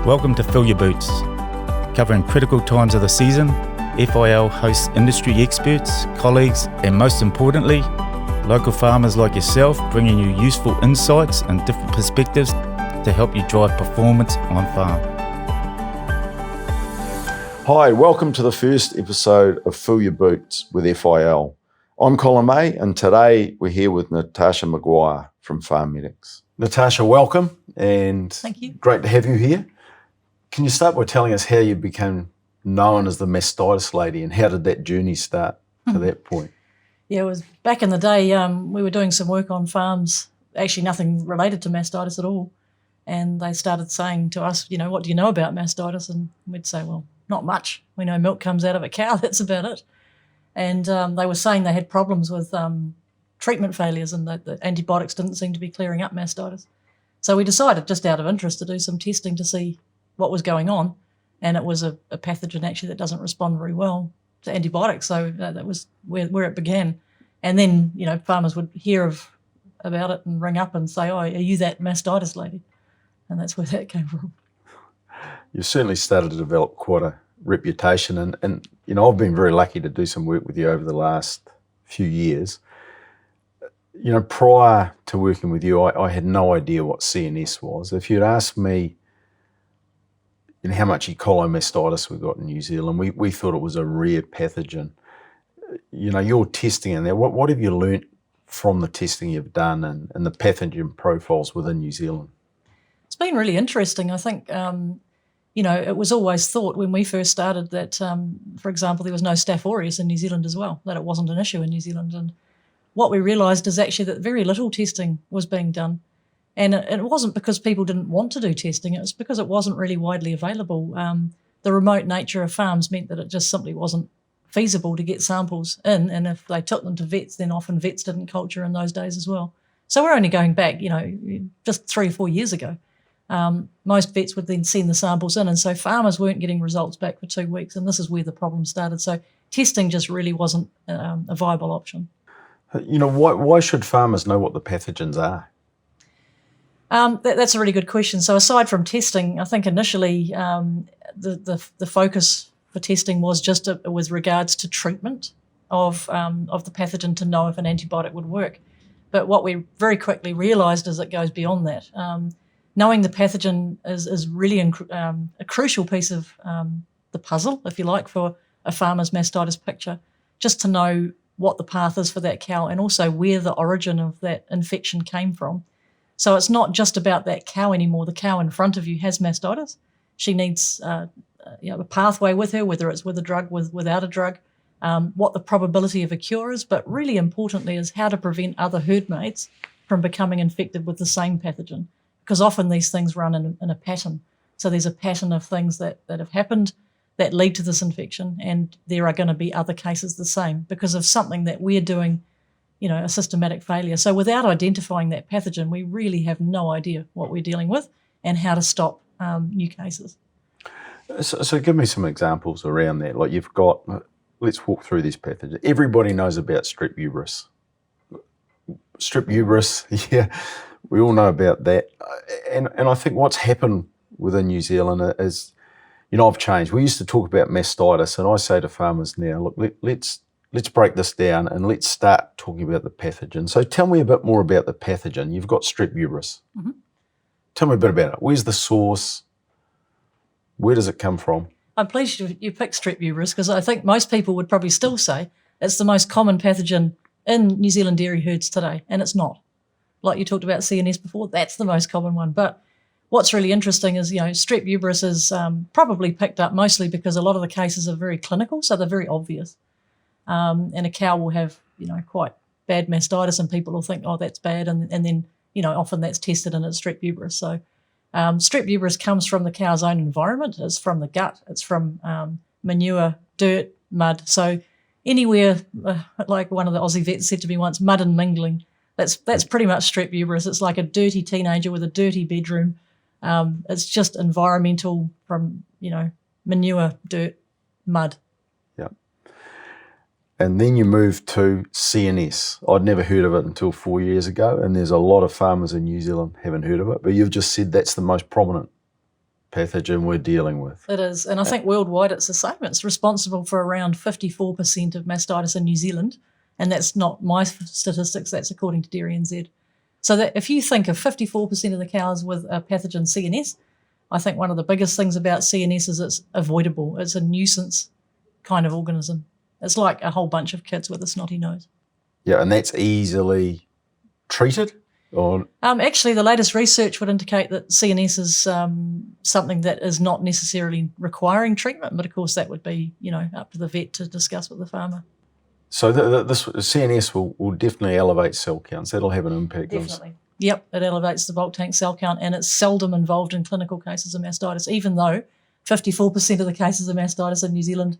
Welcome to FIL Your Boots. Covering critical times of the season, FIL hosts industry experts, colleagues, and most importantly, local farmers like yourself, bringing you useful insights and different perspectives to help you drive performance on farm. Hi, welcome to the first episode of FIL Your Boots with FIL. I'm Colin May, and today we're here with Natasha Maguire from Farm Medix. Natasha, welcome, and thank you. Great to have you here. Can you start by telling us how you became known as the Mastitis Lady, and how did that journey start to that point? Yeah, it was back in the day. We were doing some work on farms, actually nothing related to mastitis at all, and they started saying to us, what do you know about mastitis? And we'd say, well, not much. We know milk comes out of a cow, that's about it. And they were saying they had problems with treatment failures and that the antibiotics didn't seem to be clearing up mastitis. So we decided, just out of interest, to do some testing to see what was going on. And it was a pathogen actually that doesn't respond very well to antibiotics. So that was where it began. And then, farmers would hear about it and ring up and say, oh, are you that mastitis lady? And that's where that came from. You certainly started to develop quite a reputation. And I've been very lucky to do some work with you over the last few years. Prior to working with you, I had no idea what CNS was. If you'd asked me how much Ecoli mastitis we got in New Zealand, we thought it was a rare pathogen. You're testing in there. What have you learnt from the testing you've done and the pathogen profiles within New Zealand? It's been really interesting. I think, it was always thought when we first started that, for example, there was no Staph aureus in New Zealand as well, that it wasn't an issue in New Zealand. And what we realised is actually that very little testing was being done. And it wasn't because people didn't want to do testing, it was because it wasn't really widely available. The remote nature of farms meant that it just simply wasn't feasible to get samples in, and if they took them to vets, then often vets didn't culture in those days as well. So we're only going back, just 3 or 4 years ago. Most vets would then send the samples in, and so farmers weren't getting results back for 2 weeks, and this is where the problem started. So testing just really wasn't a viable option. Why should farmers know what the pathogens are? That's a really good question. So aside from testing, I think initially the focus for testing was just with regards to treatment of the pathogen to know if an antibiotic would work. But what we very quickly realised is it goes beyond that. Knowing the pathogen is really a crucial piece of the puzzle, if you like, for a farmer's mastitis picture, just to know what the path is for that cow and also where the origin of that infection came from. So it's not just about that cow anymore. The cow in front of you has mastitis. She needs a pathway with her, whether it's with a drug, without a drug, what the probability of a cure is, but really importantly is how to prevent other herd mates from becoming infected with the same pathogen, because often these things run in a pattern. So there's a pattern of things that have happened that lead to this infection, and there are going to be other cases the same because of something that we're doing, a systematic failure. So without identifying that pathogen, we really have no idea what we're dealing with and how to stop new cases. So give me some examples around that. Like you've got, let's walk through this pathogen. Everybody knows about Strep urus. Strep urus, yeah, we all know about that. And I think what's happened within New Zealand is, I've changed. We used to talk about mastitis, and I say to farmers now, look, let's break this down and let's start talking about the pathogen. So tell me a bit more about the pathogen. You've got Strep urus. Mm-hmm. Tell me a bit about it. Where's the source? Where does it come from? I'm pleased you picked Strep urus because I think most people would probably still say it's the most common pathogen in New Zealand dairy herds today, and it's not. Like you talked about CNS before, that's the most common one. But what's really interesting is, Strep urus is probably picked up mostly because a lot of the cases are very clinical, so they're very obvious. And a cow will have, quite bad mastitis and people will think, oh, that's bad. And then, often that's tested and it's Strep urus. So Strep urus comes from the cow's own environment. It's from the gut. It's from manure, dirt, mud. So anywhere, like one of the Aussie vets said to me once, mud and mingling, that's pretty much Strep urus. It's like a dirty teenager with a dirty bedroom. It's just environmental from, manure, dirt, mud. Yeah. And then you move to CNS. I'd never heard of it until 4 years ago, and there's a lot of farmers in New Zealand haven't heard of it, but you've just said that's the most prominent pathogen we're dealing with. It is. And I think worldwide it's the same. It's responsible for around 54% of mastitis in New Zealand. And that's not my statistics, that's according to Dairy NZ. So that if you think of 54% of the cows with a pathogen CNS, I think one of the biggest things about CNS is it's avoidable. It's a nuisance kind of organism. It's like a whole bunch of kids with a snotty nose. Yeah, and that's easily treated? Or actually, the latest research would indicate that CNS is something that is not necessarily requiring treatment, but of course that would be, up to the vet to discuss with the farmer. So this CNS will definitely elevate cell counts. That'll have an impact. Definitely. Yep, it elevates the bulk tank cell count, and it's seldom involved in clinical cases of mastitis, even though 54% of the cases of mastitis in New Zealand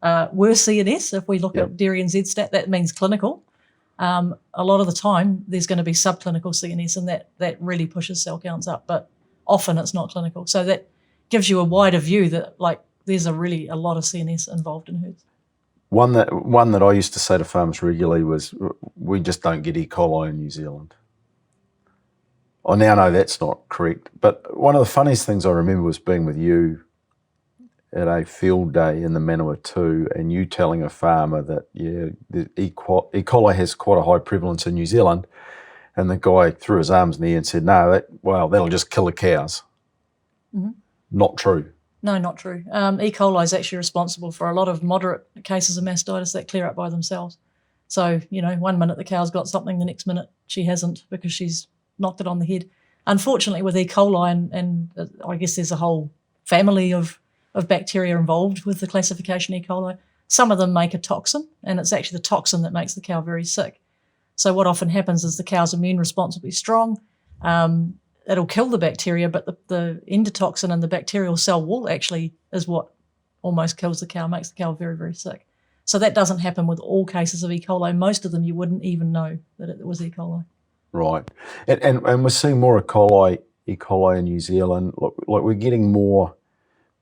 were CNS. If we look at Dairy NZ stat, that means clinical. A lot of the time there's going to be subclinical CNS, and that really pushes cell counts up, but often it's not clinical. So that gives you a wider view that there's a lot of CNS involved in herds. One that I used to say to farmers regularly was, we just don't get E. coli in New Zealand. I now know that's not correct, but one of the funniest things I remember was being with you at a field day in the Manawatu, and you telling a farmer that, the E. coli has quite a high prevalence in New Zealand, and the guy threw his arms in the air and said, no, that'll just kill the cows. Mm-hmm. Not true. No, not true. E. coli is actually responsible for a lot of moderate cases of mastitis that clear up by themselves. So, 1 minute the cow's got something, the next minute she hasn't because she's knocked it on the head. Unfortunately, with E. coli, and I guess there's a whole family of bacteria involved with the classification E. coli, some of them make a toxin, and it's actually the toxin that makes the cow very sick. So what often happens is the cow's immune response will be strong. It'll kill the bacteria, but the endotoxin and the bacterial cell wall actually is what almost kills the cow, makes the cow very, very sick. So that doesn't happen with all cases of E. coli. Most of them you wouldn't even know that it was E. coli. Right. And we're seeing more E. coli in New Zealand. Like we're getting more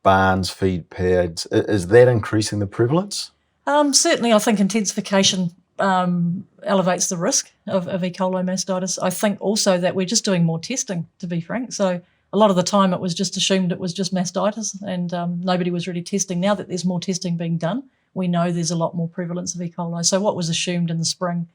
barns, feed pads. Is that increasing the prevalence? Certainly, I think intensification elevates the risk of E. coli mastitis. I think also that we're just doing more testing, to be frank. So a lot of the time it was just assumed it was just mastitis, and nobody was really testing. Now that there's more testing being done, we know there's a lot more prevalence of E. coli. So what was assumed in the spring,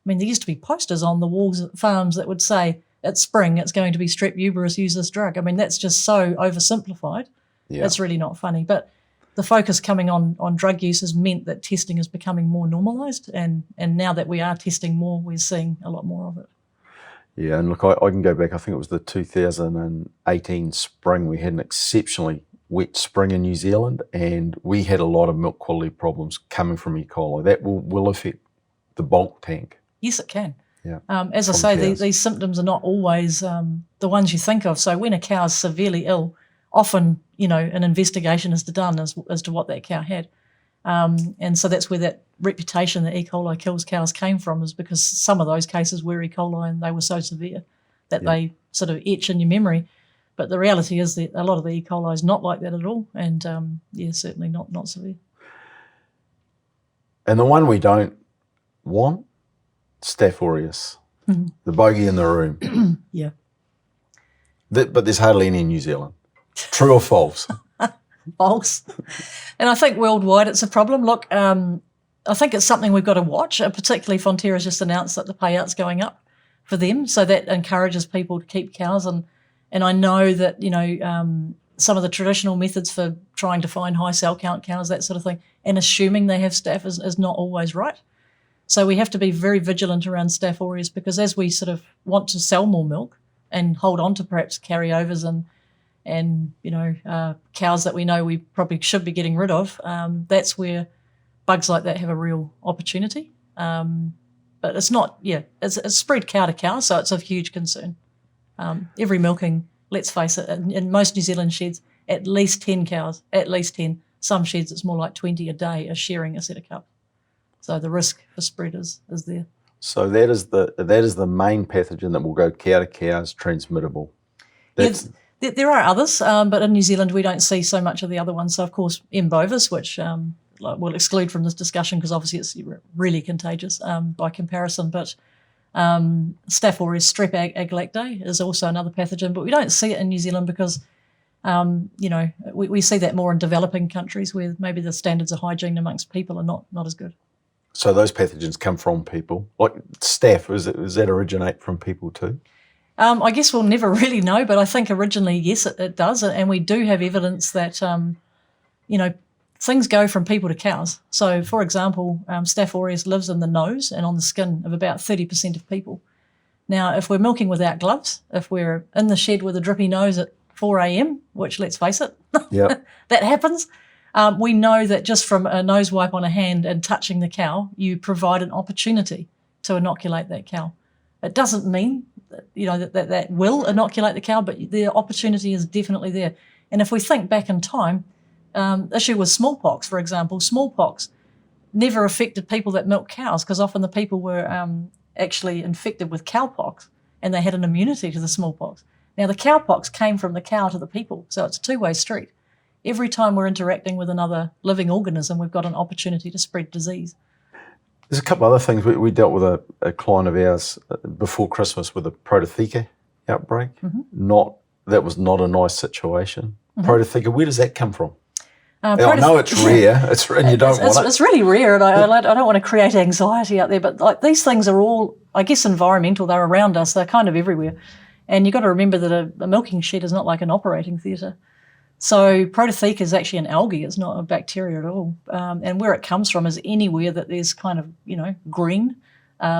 there used to be posters on the walls at farms that would say, it's spring, it's going to be strep uterus, use this drug. That's just so oversimplified. Yeah. It's really not funny. But the focus coming on drug use has meant that testing is becoming more normalised, and now that we are testing more, we're seeing a lot more of it. Yeah, and look, I can go back, I think it was the 2018 spring, we had an exceptionally wet spring in New Zealand, and we had a lot of milk quality problems coming from E. coli. That will affect the bulk tank. Yes, it can. Yeah. As I say, these symptoms are not always the ones you think of. So when a cow is severely ill, often, an investigation is done as to what that cow had. And so that's where that reputation that E. coli kills cows came from, is because some of those cases were E. coli and they were so severe that they sort of etch in your memory. But the reality is that a lot of the E. coli is not like that at all, and certainly not severe. And the one we don't want, Staph aureus, the bogey in the room. Yeah. But there's hardly any in New Zealand. True or false? False. And I think worldwide it's a problem. Look, I think it's something we've got to watch, particularly Fonterra's just announced that the payout's going up for them, so that encourages people to keep cows. And I know that, some of the traditional methods for trying to find high cell count cows, that sort of thing, and assuming they have staph is not always right. So we have to be very vigilant around Staph aureus, because as we sort of want to sell more milk and hold on to perhaps carryovers and cows that we know we probably should be getting rid of, that's where bugs like that have a real opportunity. But it's not, it's spread cow to cow, so it's of huge concern. Every milking, let's face it, in most New Zealand sheds, at least 10 cows, at least 10. Some sheds it's more like 20 a day are sharing a set of cups. So the risk for spread is there. So that is the main pathogen that will go cow to cow, is transmittable. There are others, but in New Zealand we don't see so much of the other ones. So of course M. bovis, which we'll exclude from this discussion because obviously it's really contagious by comparison. But Staph aureus, Strepgalactose is also another pathogen, but we don't see it in New Zealand because We see that more in developing countries where maybe the standards of hygiene amongst people are not as good. So those pathogens come from people. Like staph, does that originate from people too? I guess we'll never really know, but I think originally, yes, it does. And we do have evidence that, things go from people to cows. So, for example, Staph aureus lives in the nose and on the skin of about 30% of people. Now, if we're milking without gloves, if we're in the shed with a drippy nose at 4 a.m., which, let's face it, that happens, we know that just from a nose wipe on a hand and touching the cow, you provide an opportunity to inoculate that cow. It doesn't mean that will inoculate the cow, but the opportunity is definitely there. And if we think back in time, issue with smallpox, for example, smallpox never affected people that milk cows because often the people were actually infected with cowpox and they had an immunity to the smallpox. Now, the cowpox came from the cow to the people, so it's a two-way street. Every time we're interacting with another living organism, we've got an opportunity to spread disease. There's a couple other things. We dealt with a client of ours before Christmas with a Protothicker outbreak. That was not a nice situation. Protothicker, where does that come from? I know it's rare, and you don't want it. It's really rare, and I don't want to create anxiety out there, but like these things are all, I guess, environmental. They're around us. They're kind of everywhere. And you've got to remember that a milking shed is not like an operating theatre. So Protothicker is actually an algae. It's not a bacteria at all. And where it comes from is anywhere that there's kind of, green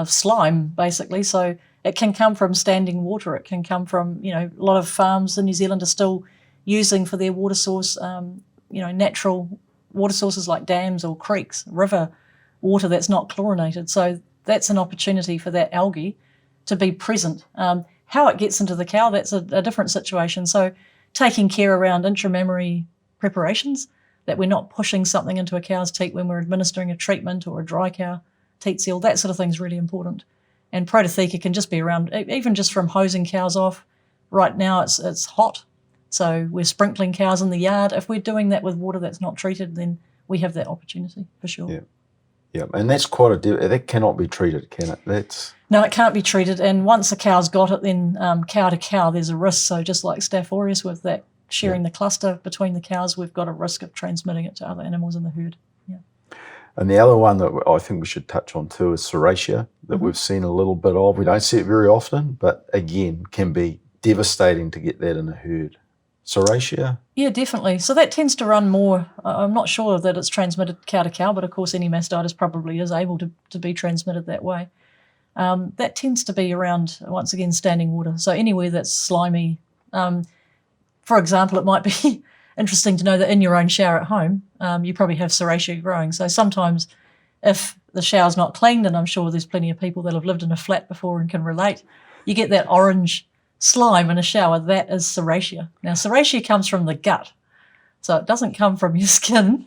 slime, basically. So it can come from standing water. It can come from, a lot of farms in New Zealand are still using for their water source, natural water sources like dams or creeks, river water that's not chlorinated. So that's an opportunity for that algae to be present. How it gets into the cow, that's a different situation. So taking care around intramammary preparations, that we're not pushing something into a cow's teat when we're administering a treatment or a dry cow teat seal, that sort of thing is really important. And Protothicker can just be around, even just from hosing cows off. Right now it's hot, so we're sprinkling cows in the yard. If we're doing that with water that's not treated, then we have that opportunity for sure. Yeah, and that's that cannot be treated, can it? No, it can't be treated. And once a cow's got it, then cow to cow, there's a risk. So just like Staph aureus with that sharing the cluster between the cows, we've got a risk of transmitting it to other animals in the herd. Yeah. And the other one that I think we should touch on too is Serratia, that we've seen a little bit of. We don't see it very often, but again, can be devastating to get that in a herd. Serratia? Yeah, definitely. So that tends to run more, I'm not sure that it's transmitted cow to cow, but of course any mastitis probably is able to be transmitted that way. That tends to be around, once again, standing water. So anywhere that's slimy. For example, it might be interesting to know that in your own shower at home, you probably have Serratia growing. So sometimes if the shower's not cleaned, and I'm sure there's plenty of people that have lived in a flat before and can relate, you get that orange slime in a shower. That is Serratia. Now, Serratia comes from the gut, so it doesn't come from your skin.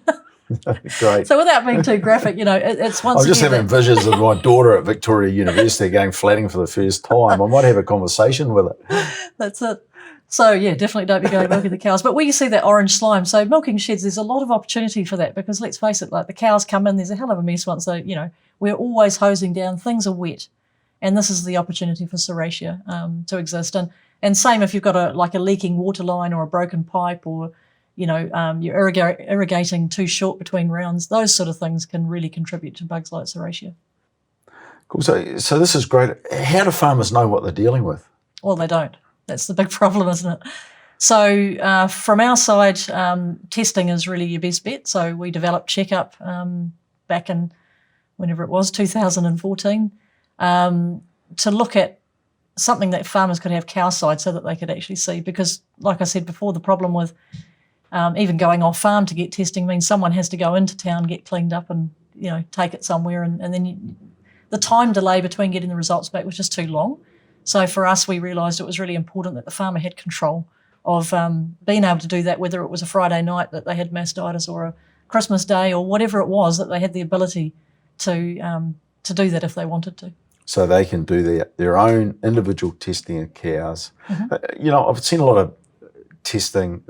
Great. So without being too graphic, it's once I'm just having visions of my daughter at Victoria University going flatting for the first time. I might have a conversation with it. That's it. So, yeah, definitely don't be going milking the cows. But where you see that orange slime, so milking sheds, there's a lot of opportunity for that because let's face it, like the cows come in, there's a hell of a mess once they, we're always hosing down, things are wet. And this is the opportunity for Serratia to exist. And same if you've got a leaking water line or a broken pipe or, you're irrigating too short between rounds, those sort of things can really contribute to bugs like Serratia. Cool. So this is great. How do farmers know what they're dealing with? Well, they don't. That's the big problem, isn't it? So from our side, testing is really your best bet. So we developed Checkup back in whenever it was, 2014, to look at something that farmers could have cow side so that they could actually see. Because, like I said before, the problem with even going off farm to get testing means someone has to go into town, get cleaned up and, take it somewhere. And then the time delay between getting the results back was just too long. So for us, we realised it was really important that the farmer had control of being able to do that, whether it was a Friday night that they had mastitis or a Christmas day or whatever it was, that they had the ability to do that if they wanted to. So they can do their own individual testing of cows. I've seen a lot of testing.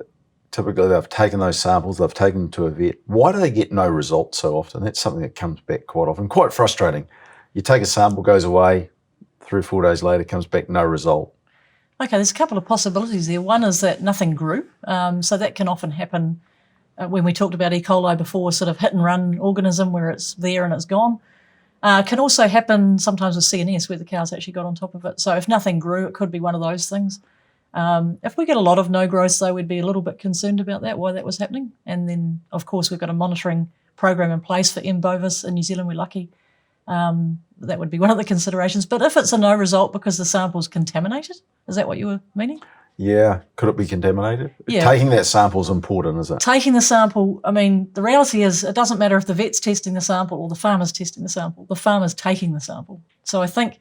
Typically, they've taken those samples, they've taken them to a vet. Why do they get no results so often? That's something that comes back quite often. Quite frustrating. You take a sample, goes away, 3 or 4 days later, comes back, no result. Okay, there's a couple of possibilities there. One is that nothing grew. So that can often happen when we talked about E. coli before, sort of hit and run organism where it's there and it's gone. Can also happen sometimes with CNS where the cows actually got on top of it. So if nothing grew, it could be one of those things. If we get a lot of no growth, though, we'd be a little bit concerned about that, why that was happening. And then, of course, we've got a monitoring program in place for M. bovis in New Zealand. We're lucky. That would be one of the considerations. But if it's a no result because the sample's contaminated, is that what you were meaning? Yeah. Could it be contaminated? Yeah. Taking that sample is important, isn't it? Taking the sample, I mean, the reality is it doesn't matter if the vet's testing the sample or the farmer's testing the sample. The farmer's taking the sample. So I think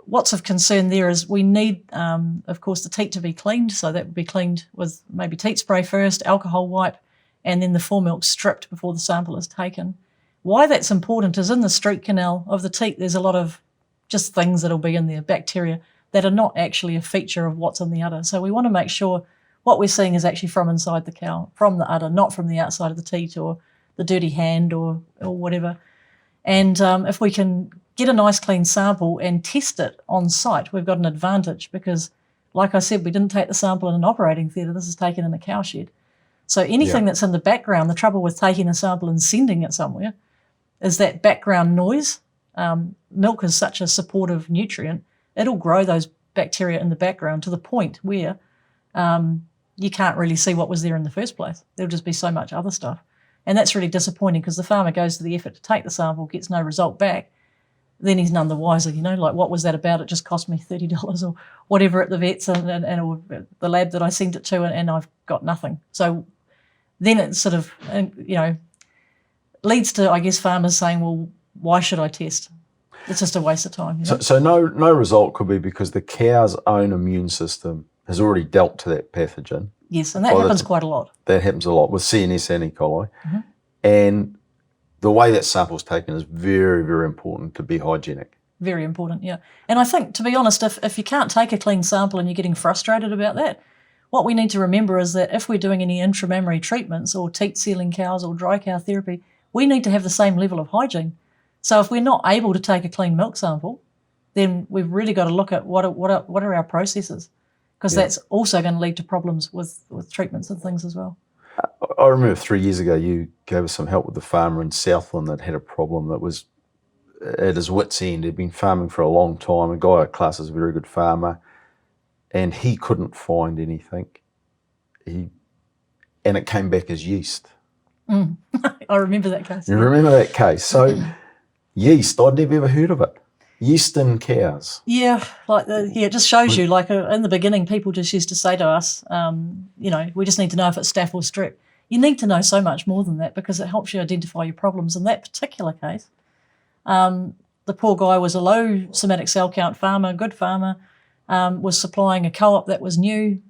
what's of concern there is we need, of course, the teat to be cleaned. So that would be cleaned with maybe teat spray first, alcohol wipe, and then the foremilk stripped before the sample is taken. Why that's important is in the street canal of the teat, there's a lot of just things that'll be in there, bacteria, that are not actually a feature of what's in the udder. So we want to make sure what we're seeing is actually from inside the cow, from the udder, not from the outside of the teat or the dirty hand or whatever. And if we can get a nice clean sample and test it on site, we've got an advantage because, like I said, we didn't take the sample in an operating theatre. This is taken in a cow shed. So anything that's in the background, the trouble with taking a sample and sending it somewhere is that background noise. Milk is such a supportive nutrient. It'll grow those bacteria in the background to the point where you can't really see what was there in the first place. There'll just be so much other stuff. And that's really disappointing because the farmer goes to the effort to take the sample, gets no result back, then he's none the wiser, like what was that about? It just cost me $30 or whatever at the vets and or the lab that I sent it to and I've got nothing. So then it sort of, leads to, I guess, farmers saying, well, why should I test? It's just a waste of time. So no result could be because the cow's own immune system has already dealt to that pathogen. Yes, and that happens quite a lot. That happens a lot with CNS and E. coli. Mm-hmm. And the way that sample's taken is very, very important to be hygienic. Very important, yeah. And I think, to be honest, if you can't take a clean sample and you're getting frustrated about that, what we need to remember is that if we're doing any intramammary treatments or teat sealing cows or dry cow therapy, we need to have the same level of hygiene. So if we're not able to take a clean milk sample, then we've really got to look at what are our processes, because that's also going to lead to problems with treatments and things as well. I remember 3 years ago you gave us some help with the farmer in Southland that had a problem that was at his wit's end. He'd been farming for a long time, a guy I class as a very good farmer, and he couldn't find anything. And it came back as yeast. I remember that case. You remember that case? So yeast, I'd never ever heard of it. Yeast in cows. Yeah, it just shows you, in the beginning, people just used to say to us, we just need to know if it's staph or strep. You need to know so much more than that because it helps you identify your problems. In that particular case, the poor guy was a low somatic cell count farmer, good farmer, was supplying a co-op that was new,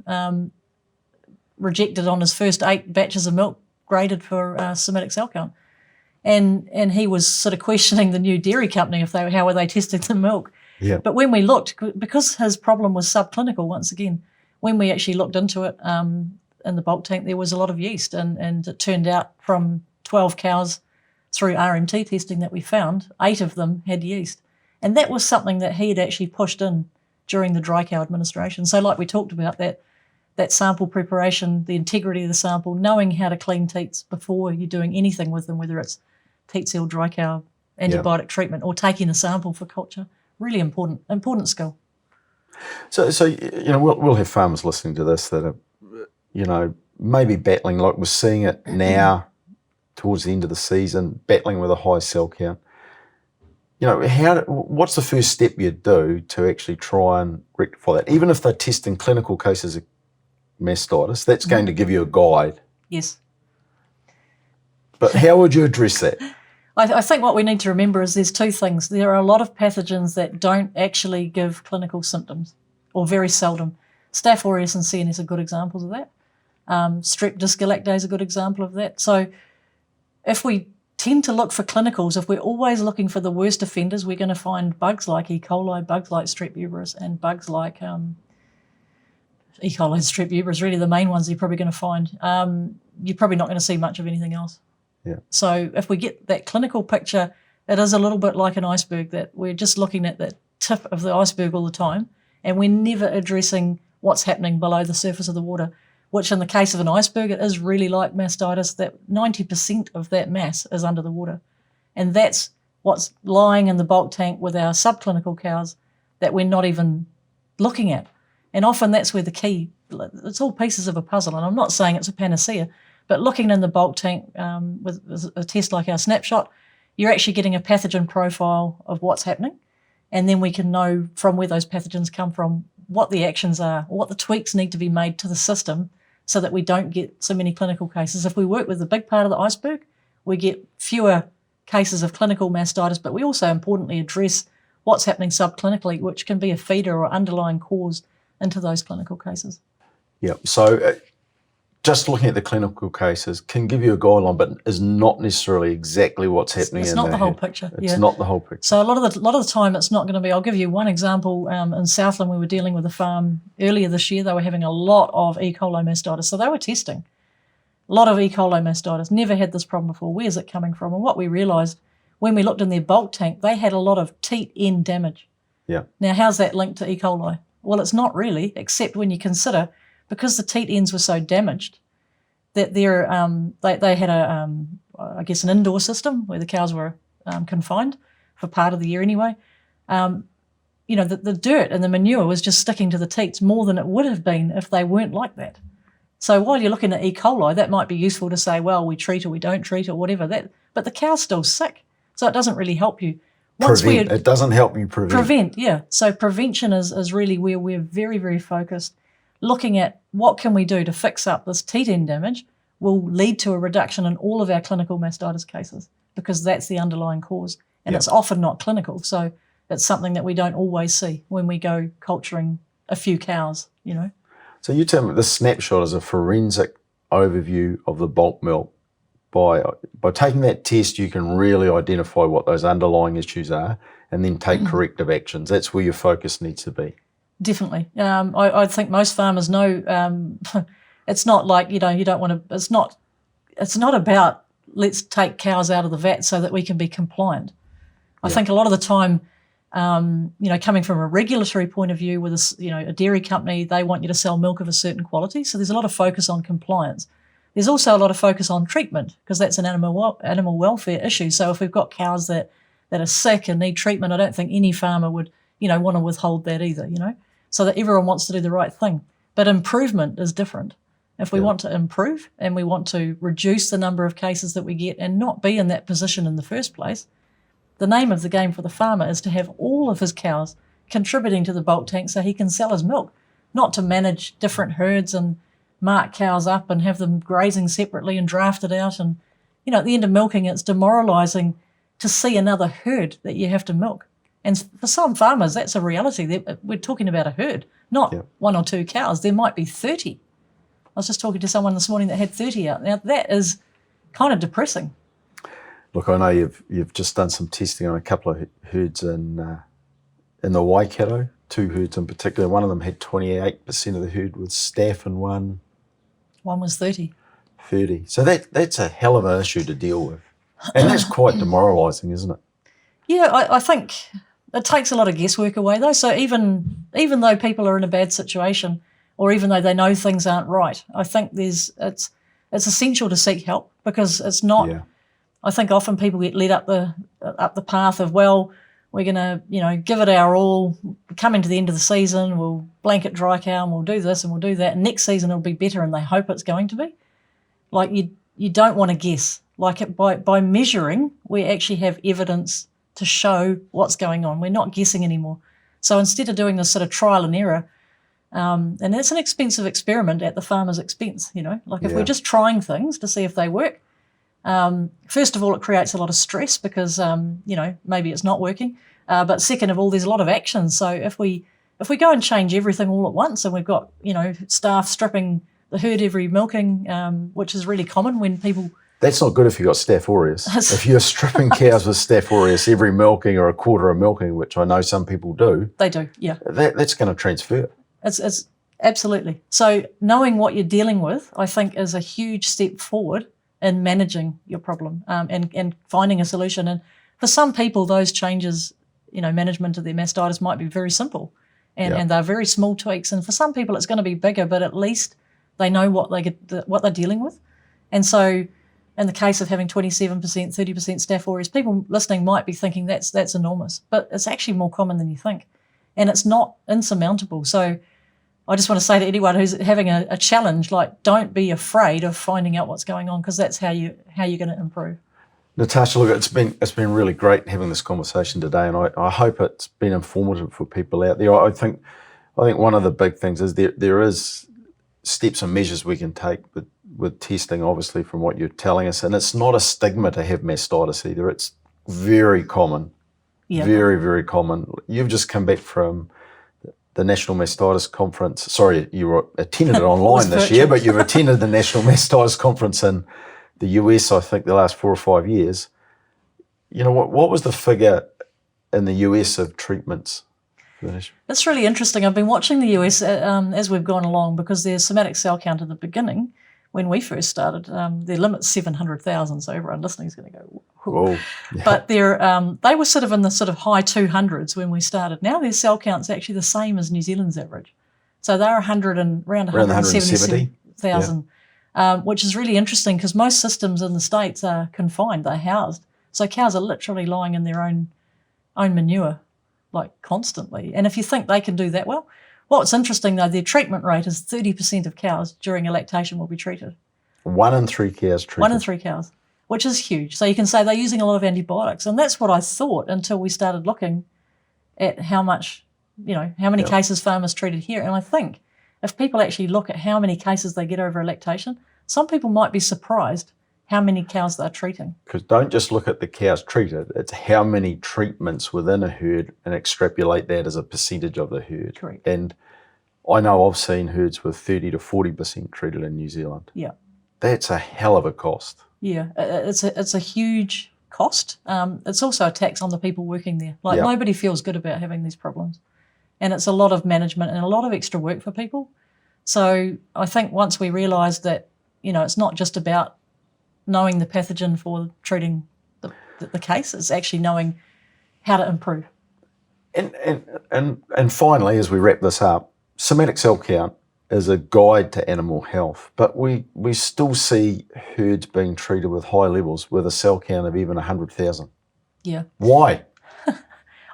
rejected on his first 8 batches of milk, graded for somatic cell count. And he was sort of questioning the new dairy company how were they testing the milk. Yeah. But when we looked, because his problem was subclinical, once again, when we actually looked into it in the bulk tank, there was a lot of yeast. And it turned out from 12 cows through RMT testing that we found, 8 of them had yeast. And that was something that he had actually pushed in during the dry cow administration. So like we talked about, that sample preparation, the integrity of the sample, knowing how to clean teats before you're doing anything with them, whether it's teat seal, dry cow, antibiotic treatment, or taking a sample for culture, really important skill. So we'll have farmers listening to this that are, maybe battling, like we're seeing it now towards the end of the season, battling with a high cell count. What's the first step you do to actually try and rectify that? Even if they're testing clinical cases of mastitis, that's going to give you a guide. Yes. But how would you address that? I think what we need to remember is there's 2 things. There are a lot of pathogens that don't actually give clinical symptoms, or very seldom. Staph aureus and CNS are good examples of that. Strep disgalactose is a good example of that. So if we tend to look for clinicals, if we're always looking for the worst offenders, we're going to find bugs like E. coli, bugs like Strep uterus, and bugs like E. coli and Strep uterus, really the main ones you're probably going to find. You're probably not going to see much of anything else. Yeah. So if we get that clinical picture, it is a little bit like an iceberg, that we're just looking at that tip of the iceberg all the time, and we're never addressing what's happening below the surface of the water, which in the case of an iceberg, it is really like mastitis, that 90% of that mass is under the water. And that's what's lying in the bulk tank with our subclinical cows that we're not even looking at. And often that's where the key, it's all pieces of a puzzle, and I'm not saying it's a panacea, but looking in the bulk tank with a test like our Snapshot, you're actually getting a pathogen profile of what's happening, and then we can know from where those pathogens come from what the actions are, what the tweaks need to be made to the system so that we don't get so many clinical cases. If we work with the big part of the iceberg, we get fewer cases of clinical mastitis, but we also importantly address what's happening subclinically, which can be a feeder or underlying cause into those clinical cases. Yeah, so just looking at the clinical cases can give you a guideline, but is not necessarily exactly what's happening. It's not the whole picture. It's not the whole picture. So a lot of the time, it's not going to be. I'll give you one example. In Southland, we were dealing with a farm earlier this year. They were having a lot of Ecoli mastitis, so they were testing a lot of Ecoli mastitis. Never had this problem before. Where's it coming from? And what we realised when we looked in their bulk tank, they had a lot of teat end damage. Yeah. Now, how's that linked to Ecoli? Well, it's not really, except when you consider because the teat ends were so damaged that they had I guess an indoor system where the cows were confined for part of the year anyway. The dirt and the manure was just sticking to the teats more than it would have been if they weren't like that. So while you're looking at E. coli, that might be useful to say, well, we treat or we don't treat or whatever. But the cow's still sick, so it doesn't really help you. It doesn't help you prevent. Prevent, yeah. So prevention is really where we're very, very focused. Looking at what can we do to fix up this teat end damage will lead to a reduction in all of our clinical mastitis cases because that's the underlying cause. And It's often not clinical, so it's something that we don't always see when we go culturing a few cows, So you tell me the Snapshot is a forensic overview of the bulk milk. By taking that test, you can really identify what those underlying issues are and then take corrective actions. That's where your focus needs to be. Definitely. I think most farmers know it's not like, you don't want to, it's not about let's take cows out of the vat so that we can be compliant. I think a lot of the time, coming from a regulatory point of view with a dairy company, they want you to sell milk of a certain quality. So there's a lot of focus on compliance. There's also a lot of focus on treatment because that's an animal welfare issue. So if we've got cows that are sick and need treatment, I don't think any farmer would, want to withhold that either, so that everyone wants to do the right thing. But improvement is different. If we want to improve and we want to reduce the number of cases that we get and not be in that position in the first place, the name of the game for the farmer is to have all of his cows contributing to the bulk tank so he can sell his milk, not to manage different herds and mark cows up and have them grazing separately and drafted out. And, at the end of milking, it's demoralising to see another herd that you have to milk. And for some farmers, that's a reality. We're talking about a herd, not one or two cows. There might be 30. I was just talking to someone this morning that had 30 out. Now, that is kind of depressing. Look, I know you've just done some testing on a couple of herds in the Waikato, 2 herds in particular. One of them had 28% of the herd with staph and one was 30. So that's a hell of an issue to deal with. And that's quite demoralising, isn't it? Yeah, I think it takes a lot of guesswork away, though. So even though people are in a bad situation or even though they know things aren't right, I think it's essential to seek help because it's not I think often people get led up the path of, well, we're going to, give it our all, coming to the end of the season, we'll blanket dry cow and we'll do this and we'll do that. And next season it'll be better and they hope it's going to be. Like you don't want to guess. Like by measuring, we actually have evidence to show what's going on. We're not guessing anymore. So instead of doing this sort of trial and error, and it's an expensive experiment at the farmer's expense, if we're just trying things to see if they work, first of all, it creates a lot of stress because, maybe it's not working. But second of all, there's a lot of action. So if we go and change everything all at once and we've got, staff stripping the herd every milking, which is really common when people... That's not good if you've got Staph aureus. If you're stripping cows with Staph aureus every milking or a quarter of milking, which I know some people do. They do, yeah. That's going to transfer. It's absolutely. So knowing what you're dealing with, I think, is a huge step forward in managing your problem and finding a solution. And for some people, those changes, management of their mastitis might be very simple. And they're very small tweaks. And for some people, it's going to be bigger, but at least they know what they're dealing with. And so in the case of having 27%, 30% Staph aureus, people listening might be thinking that's enormous, but it's actually more common than you think. And it's not insurmountable. So I just want to say to anyone who's having a challenge, like, don't be afraid of finding out what's going on, because that's how you're going to improve. Natasha, look, it's been really great having this conversation today, and I hope it's been informative for people out there. I think one of the big things is there is steps and measures we can take with testing, obviously, from what you're telling us, and it's not a stigma to have mastitis either. It's very common, very, very common. You've just come back from the National Mastitis Conference. Sorry, you attended it online this year, but you've attended the National Mastitis Conference in the US, I think, the last 4 or 5 years. You know, what was the figure in the US of treatments? It's really interesting. I've been watching the US as we've gone along, because their somatic cell count at the beginning, when we first started, their limit's 700,000, so everyone listening is going to go, whoa. Yeah. But they were sort of in the sort of high 200s when we started. Now their cell count's actually the same as New Zealand's average. So they're around 170,000. Which is really interesting, because most systems in the States are confined, they're housed. So cows are literally lying in their own manure, like, constantly. And if you think they can do that well, what's interesting, though, their treatment rate is 30% of cows during a lactation will be treated. 1 in 3 cows treated. 1 in 3 cows, which is huge. So you can say they're using a lot of antibiotics. And that's what I thought until we started looking at how many cases farmers treated here. And I think if people actually look at how many cases they get over a lactation, some people might be surprised how many cows they're treating. Because don't just look at the cows treated, it's how many treatments within a herd and extrapolate that as a percentage of the herd. Correct. And I know I've seen herds with 30 to 40% treated in New Zealand. Yeah. That's a hell of a cost. Yeah, it's a huge cost. It's also a tax on the people working there. Like, nobody feels good about having these problems. And it's a lot of management and a lot of extra work for people. So I think once we realised that, it's not just about knowing the pathogen for treating the case, it's actually knowing how to improve. And finally, as we wrap this up, somatic cell count is a guide to animal health, but we still see herds being treated with high levels with a cell count of even 100,000. Yeah. Why?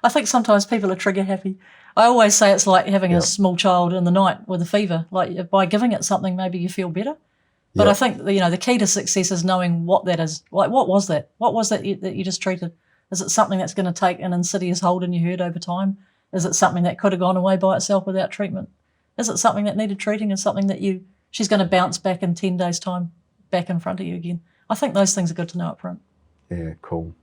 I think sometimes people are trigger happy. I always say it's like having a small child in the night with a fever. Like, by giving it something, maybe you feel better. But I think, the key to success is knowing what that is. Like, what was that? What was that you just treated? Is it something that's going to take an insidious hold in your herd over time? Is it something that could have gone away by itself without treatment? Is it something that needed treating? Is something that she's going to bounce back in 10 days' time back in front of you again? I think those things are good to know up front. Yeah, cool.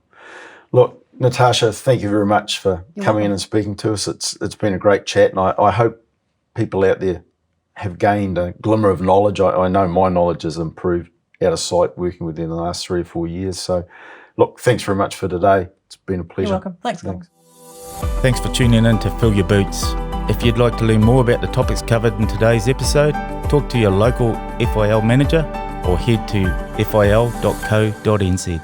Look, Natasha, thank you very much for coming in and speaking to us. It's been a great chat, and I hope people out there have gained a glimmer of knowledge. I know my knowledge has improved out of sight working with you in the last 3 or 4 years. So, look, thanks very much for today. It's been a pleasure. You're welcome. Thanks. Thanks for tuning in to FIL Your Boots. If you'd like to learn more about the topics covered in today's episode, talk to your local FIL manager or head to fil.co.nz.